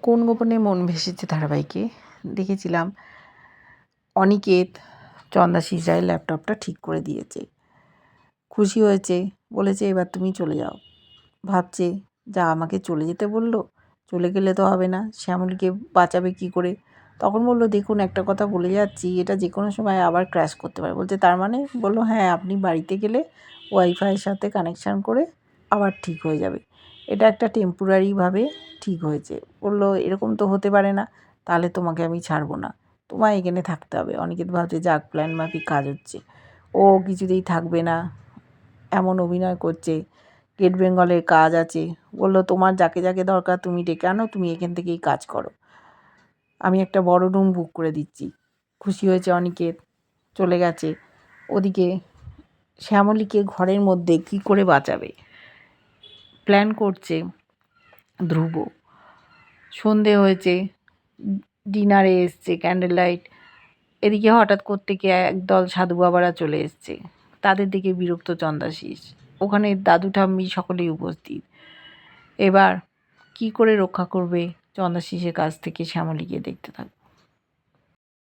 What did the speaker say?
কোন গোপনে মন ভেসেছে ধারাবাহিকে দেখেছিলাম অনিকেত চন্দাশিস রায়ের ল্যাপটপটা ঠিক করে দিয়েছে। খুশি হয়েছে, বলেছে এবার তুমি চলে যাও। ভাবছে যা আমাকে চলে যেতে বললো, চলে গেলে তো হবে না, শ্যামলীকে বাঁচাবে কি করে। তখন বললো দেখুন একটা কথা বলে যাচ্ছি, এটা যে কোনো সময় আবার ক্র্যাশ করতে পারে। বলছে তার মানে? বললো হ্যাঁ, আপনি বাড়িতে গেলে ওয়াইফাইয়ের সাথে কানেকশান করে আবার ঠিক হয়ে যাবে। এটা একটা টেম্পোরারিভাবে ঠিক হয়েছে। বললো এরকম তো হতে পারে না, তাহলে তোমাকে আমি ছাড়বো না, তোমায় এখানে থাকতে হবে। অনিকেত ভাবছে যাক প্ল্যান মাফিক কাজ হচ্ছে, ও কিছুতেই থাকবে না, এমন অভিনয় করছে। গেট বেঙ্গলের কাজ আছে, বললো তোমার যাকে যাকে দরকার তুমি ডেকে আনো, তুমি এখান থেকেই কাজ করো, আমি একটা বড় রুম বুক করে দিচ্ছি। খুশি হয়েছে অনিকেত, চলে গেছে। ওদিকে শ্যামলীকে ঘরের মধ্যে কি করে বাঁচাবে প্ল্যান করছে ধ্রুব। সন্ধে হয়েছে, ডিনারে এসছে ক্যান্ডেল লাইট। এদিকে হঠাৎ কোত্থেকে একদল সাধু বাবারা চলে এসছে, তাদের দিকে বিরক্ত চন্দাশিস। ওখানে দাদু ঠাম্মি সকলেই উপস্থিত। এবার কি করে রক্ষা করবে চন্দাশিসের কাছ থেকে শ্যামলীকে দেখতে থাকবে।